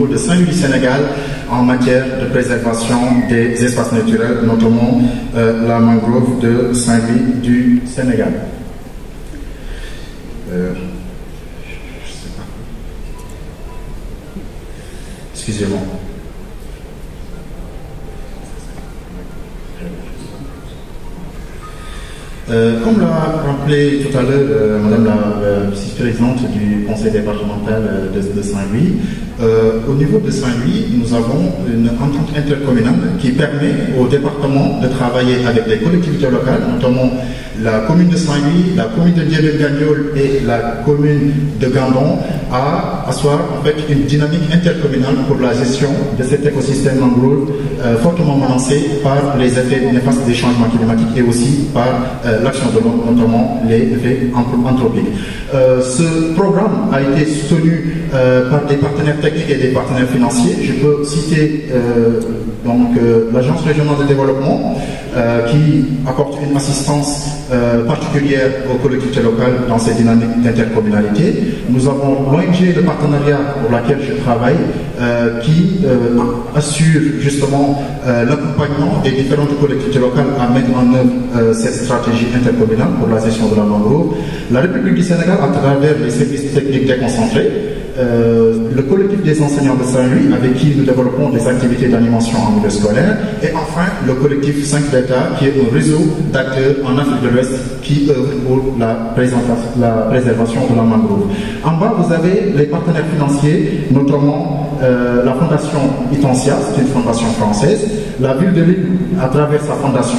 niveau de Saint-Louis du Sénégal en matière de préservation des espaces naturels, notamment la mangrove de Saint-Louis du Sénégal. Excusez-moi. Comme l'a rappelé tout à l'heure Madame la vice-présidente du conseil départemental de Saint-Louis, au niveau de Saint-Louis, nous avons une entente intercommunale qui permet au département de travailler avec les collectivités locales, notamment la commune de Saint-Louis, la commune de Ndiébé-Gagnol et la commune de Gandon, à asseoir en fait une dynamique intercommunale pour la gestion de cet écosystème mangrove fortement menacé par les effets néfastes des changements climatiques et aussi par l'action de l'homme, notamment les effets anthropiques. Ce programme a été soutenu par des partenaires techniques et des partenaires financiers. Je peux citer l'Agence régionale de développement qui apporte une assistance particulière aux collectivités locales dans ces dynamiques d'intercommunalité. Nous avons l'ONG de partenariat pour laquelle je travaille qui assure justement l'accompagnement des différentes collectivités locales à mettre en œuvre cette stratégie intercommunale pour la gestion de la mangrove. La République du Sénégal, à travers les services techniques déconcentrés, le collectif des enseignants de Saint-Louis avec qui nous développons des activités d'animation en milieu scolaire, et enfin le collectif 5 d'État qui est un réseau d'acteurs en Afrique de l'Ouest qui œuvre pour la préservation de la mangrove. En bas, vous avez les partenaires financiers, notamment la fondation Itancia, c'est une fondation française, la ville de Lille à travers sa fondation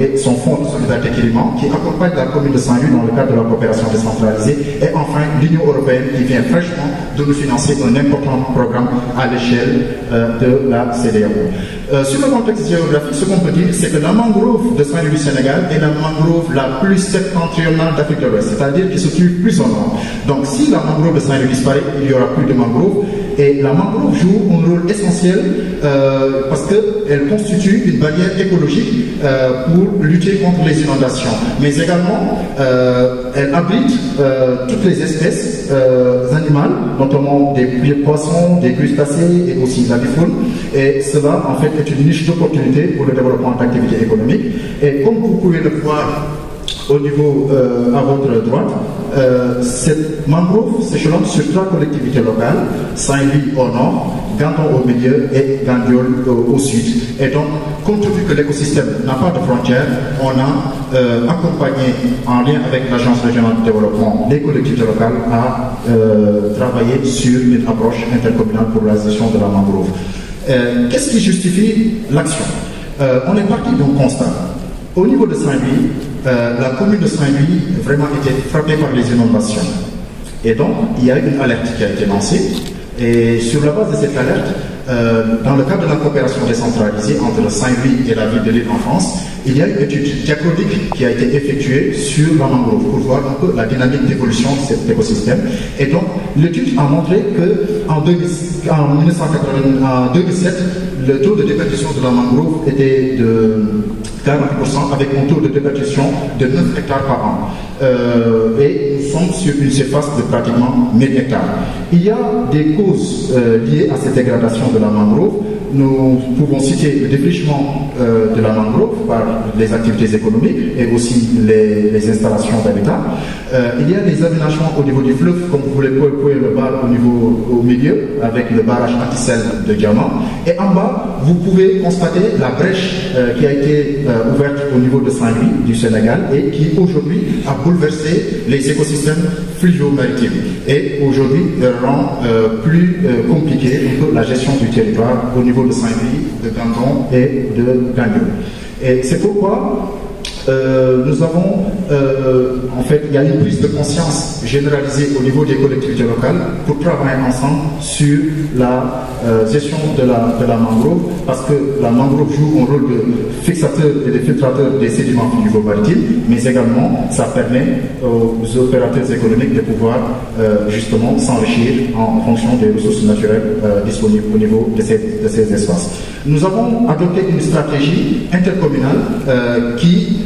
et son fonds de solidarité climat qui accompagne la commune de Saint-Louis dans le cadre de la coopération décentralisée, et enfin l'Union européenne qui vient fraîchement de nous financer un important programme à l'échelle de la CEDEAO. Sur le contexte géographique, ce qu'on peut dire, c'est que la mangrove de Saint-Louis du Sénégal est la mangrove la plus septentrionale d'Afrique de l'Ouest, c'est-à-dire qui se trouve plus au nord. Donc si la mangrove de Saint-Louis disparaît, il n'y aura plus de mangrove. Et la mangrove joue un rôle essentiel parce qu'elle constitue une barrière écologique pour lutter contre les inondations. Mais également, elle abrite toutes les espèces animales, notamment des poissons, des crustacés et aussi la faune. Et cela, en fait, est une niche d'opportunité pour le développement d'activités économiques. Et comme vous pouvez le voir au niveau à votre droite, cette mangrove s'échelonne sur 3 collectivités locales, Saint-Louis au nord, Gandon au milieu et Gandiol au sud. Et donc, compte tenu que l'écosystème n'a pas de frontières, on a accompagné, en lien avec l'Agence régionale de développement, les collectivités locales à travailler sur une approche intercommunale pour la gestion de la mangrove. Qu'est-ce qui justifie l'action? On est parti d'un constat. Au niveau de Saint-Louis, la commune de Saint-Louis vraiment était frappée par les inondations. Et donc, il y a eu une alerte qui a été lancée. Et sur la base de cette alerte, dans le cadre de la coopération décentralisée entre Saint-Louis et la ville de Lille en France, il y a une étude diachronique qui a été effectuée sur la mangrove pour voir un peu la dynamique d'évolution de cet écosystème. Et donc, l'étude a montré qu'en 2007, le taux de déperdition de la mangrove était de 40% avec un taux de déperdition de 9 hectares par an. Et nous sommes sur une surface de pratiquement 1000 hectares. Il y a des causes liées à cette dégradation de la mangrove. Nous pouvons citer le défrichement de la mangrove par les activités économiques et aussi les installations d'habitat. Il y a des aménagements au niveau du fleuve, comme vous pouvez le voir au milieu, avec le barrage anti-sel de Diamant. Et en bas, vous pouvez constater la brèche qui a été ouverte au niveau de Saint-Louis, du Sénégal, et qui aujourd'hui a bouleversé les écosystèmes fluvio-maritimes. Et aujourd'hui, rend plus compliqué la gestion du territoire au niveau de Saint-Louis, de Gandon et de Gandiol. Et c'est pourquoi nous avons, en fait, il y a une prise de conscience généralisée au niveau des collectivités locales pour travailler ensemble sur la gestion de la mangrove, parce que la mangrove joue un rôle de fixateur et de filtrateur des sédiments fluvio-maritimes, mais également ça permet aux opérateurs économiques de pouvoir justement s'enrichir en fonction des ressources naturelles disponibles au niveau de ces espaces. Nous avons adopté une stratégie intercommunale qui,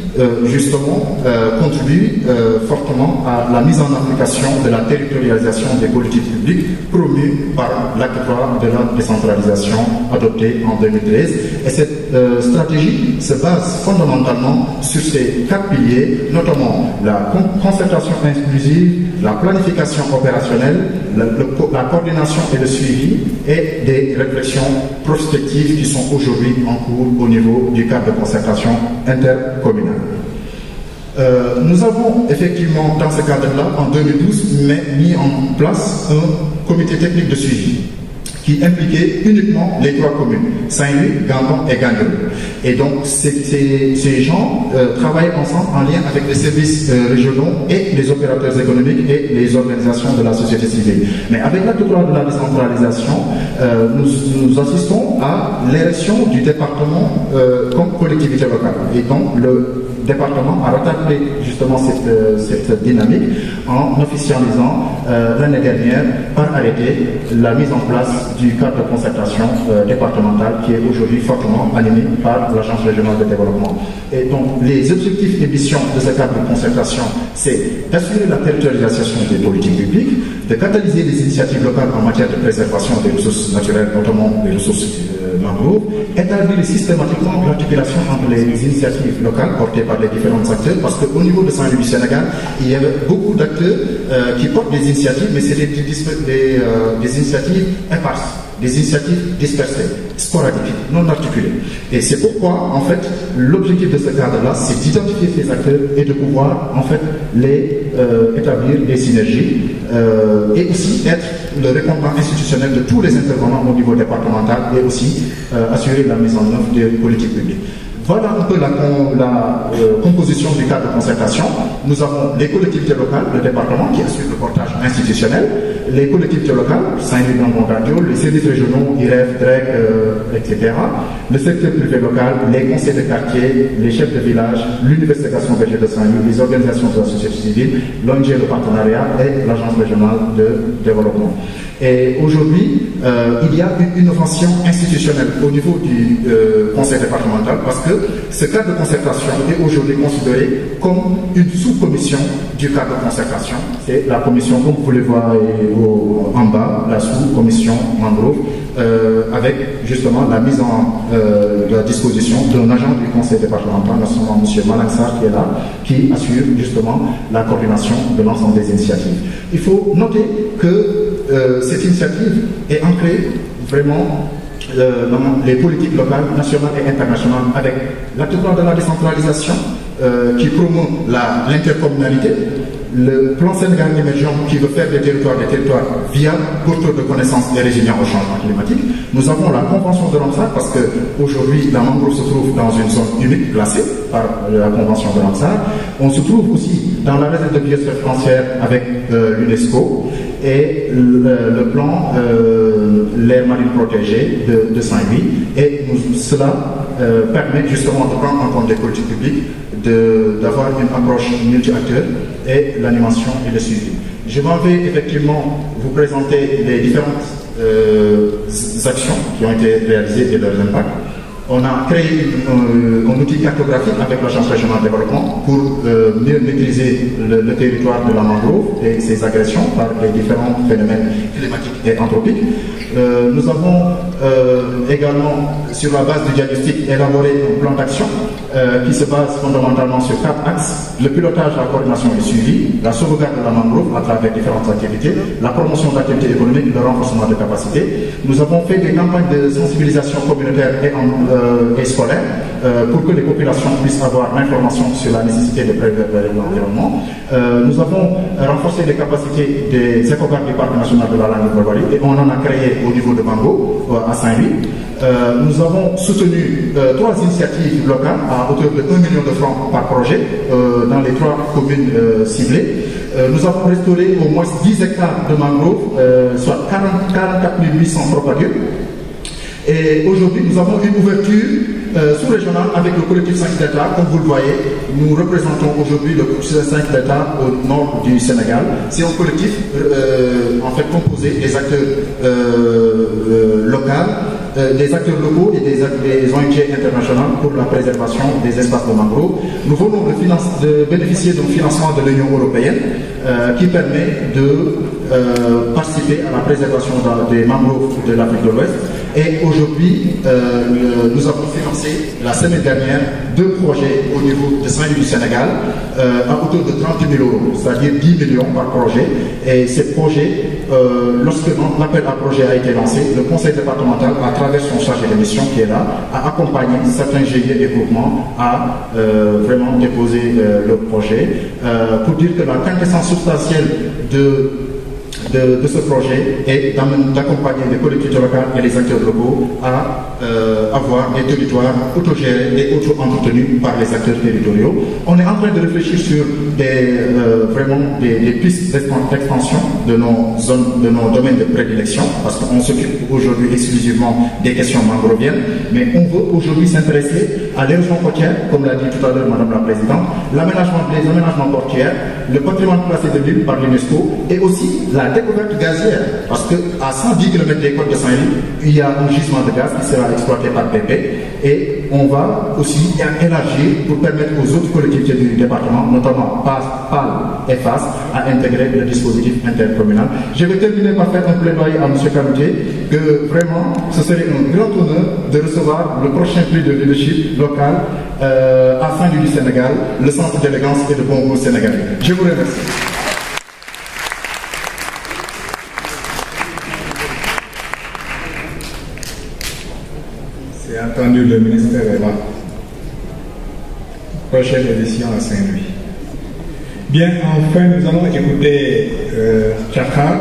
justement, contribue fortement à la mise en application de la territorialisation des politiques publiques promues par l'acte 3 de la décentralisation adopté en 2013. Et cette stratégie se base fondamentalement sur ces 4 piliers, notamment la concertation inclusive, la planification opérationnelle, la coordination et le suivi, et des réflexions prospectives qui sont aujourd'hui en cours au niveau du cadre de concertation intercommunale. Nous avons effectivement, dans ce cadre-là, en 2012, mis en place un comité technique de suivi qui impliquait uniquement les 3 communes, Saint-Louis, Gandon et Gagnon. Et donc, ces gens travaillent ensemble en lien avec les services régionaux et les opérateurs économiques et les organisations de la société civile. Mais avec l'acte 3 de la décentralisation, nous assistons à l'érection du département comme collectivité locale. Et donc, le département a rattrapé justement cette dynamique en officialisant l'année dernière par arrêté la mise en place du cadre de concertation départementale qui est aujourd'hui fortement animé par l'Agence régionale de développement. Et donc les objectifs et missions de ce cadre de concertation, c'est d'assurer la territorialisation des politiques publiques, de catalyser les initiatives locales en matière de préservation des ressources naturelles, notamment les ressources mangroves, établir systématiquement l'articulation entre les initiatives locales portées par les différents acteurs, parce qu'au niveau de Saint-Louis du Sénégal, il y avait beaucoup d'acteurs qui portent des initiatives, mais c'est des initiatives éparses, des initiatives dispersées, sporadiques, non articulées. Et c'est pourquoi, en fait, l'objectif de ce cadre-là, c'est d'identifier ces acteurs et de pouvoir, en fait, établir des synergies et aussi être le répondant institutionnel de tous les intervenants au niveau départemental et aussi assurer la mise en œuvre des politiques publiques. Voilà un peu la composition du cadre de concertation. Nous avons les collectivités locales, le département qui assure le portage institutionnel, les collectivités locales, Saint-Louis, Gandon, Gagnon, les services régionaux, IREF, DREC, etc., le secteur privé local, les conseils de quartier, les chefs de village, l'Université Gaston Berger de Saint-Louis, les organisations de la société civile, l'ONG, le partenariat et l'Agence régionale de développement. Et aujourd'hui, il y a une innovation institutionnelle au niveau du conseil départemental parce que ce cadre de concertation est aujourd'hui considéré comme une sous-commission du cadre de concertation. C'est la commission, comme vous pouvez voir en bas, la sous-commission mangrove, avec justement la mise en la disposition d'un agent du conseil départemental, notamment M. Malangsar qui est là, qui assure justement la coordination de l'ensemble des initiatives. Il faut noter que cette initiative est ancrée vraiment dans les politiques locales, nationales et internationales avec l'acte 3 de la décentralisation qui promeut l'intercommunalité, le plan Sénégal émergent qui veut faire des territoires viables, porteurs de connaissances et résilients au changement climatique. Nous avons la convention de Ramsar parce qu'aujourd'hui la mangrove se trouve dans une zone humide classée par la convention de Ramsar. On se trouve aussi dans la réserve de biosphère frontière avec l'UNESCO et le plan l'aire marine protégée de Saint-Louis. Et cela permet justement de prendre en compte des politiques publiques, d'avoir une approche multi-acteurs et l'animation et le suivi. Je m'en vais effectivement vous présenter les différentes actions qui ont été réalisées et leurs impacts. On a créé un outil cartographique avec l'Agence régionale de développement pour mieux maîtriser le territoire de la mangrove et ses agressions par les différents phénomènes climatiques et anthropiques. Nous avons également, sur la base du diagnostic, élaboré un plan d'action qui se base fondamentalement sur 4 axes: le pilotage, la coordination et le suivi, la sauvegarde de la mangrove à travers différentes activités, la promotion d'activités économiques, le renforcement de capacités. Nous avons fait des campagnes de sensibilisation communautaire et scolaire pour que les populations puissent avoir l'information sur la nécessité de préserver l'environnement. Nous avons renforcé les capacités des écogardes du Parc national de la langue de Barbarie et on en a créé au niveau de Bango, à Saint-Louis. Nous avons soutenu 3 initiatives locales à hauteur de 1 million de francs par projet dans les 3 communes ciblées. Nous avons restauré au moins 10 hectares de mangroves, soit 44 800 propagures. Et aujourd'hui, nous avons une ouverture sous-régionale avec le collectif 5 d'État. Comme vous le voyez, nous représentons aujourd'hui le collectif 5 d'État au nord du Sénégal. C'est un collectif en fait composé des acteurs locaux, des acteurs locaux et des ONG internationales pour la préservation des espaces de mangrove. Nous venons de bénéficier d'un financement de l'Union européenne qui permet de participer à la préservation des mangroves de l'Afrique de l'Ouest. Et aujourd'hui, nous avons financé la semaine dernière 2 projets au niveau de Saint-Louis du Sénégal à hauteur de 30 000 €, c'est-à-dire 10 millions par projet. Et ces projets, lorsque l'appel à projet a été lancé, le conseil départemental, à travers son chargé de mission qui est là, a accompagné certains GIE et groupements à vraiment déposer le projet pour dire que la quintessence substantielle de ce projet est d'accompagner les collectivités locales et les acteurs locaux à avoir des territoires autogérés et auto-entretenus par les acteurs territoriaux. On est en train de réfléchir sur des pistes d'expansion de nos zones, de nos domaines de prédilection, parce qu'on s'occupe aujourd'hui exclusivement des questions mangroviennes, mais on veut aujourd'hui s'intéresser à l'érosion côtière, comme l'a dit tout à l'heure Madame la Présidente, les aménagements portuaires, le patrimoine classé de l'île par l'UNESCO, et aussi la découverte gazière, parce qu'à 110 km des côtes de Saint-Louis, il y a un gisement de gaz qui sera exploité par BP, et on va aussi élargir pour permettre aux autres collectivités du département, notamment PAL et FAS, à intégrer le dispositif intercommunal. Je vais terminer par faire un plaidoyer à M. Kanoutié, que vraiment ce serait un grand honneur de recevoir le prochain prix de leadership local à Saint-Louis du Sénégal, le centre d'élégance et de bon goût sénégalais. Je vous remercie. C'est entendu, le ministère est là. Prochaine édition à Saint-Louis. Bien, enfin, nous allons écouter Tchakha.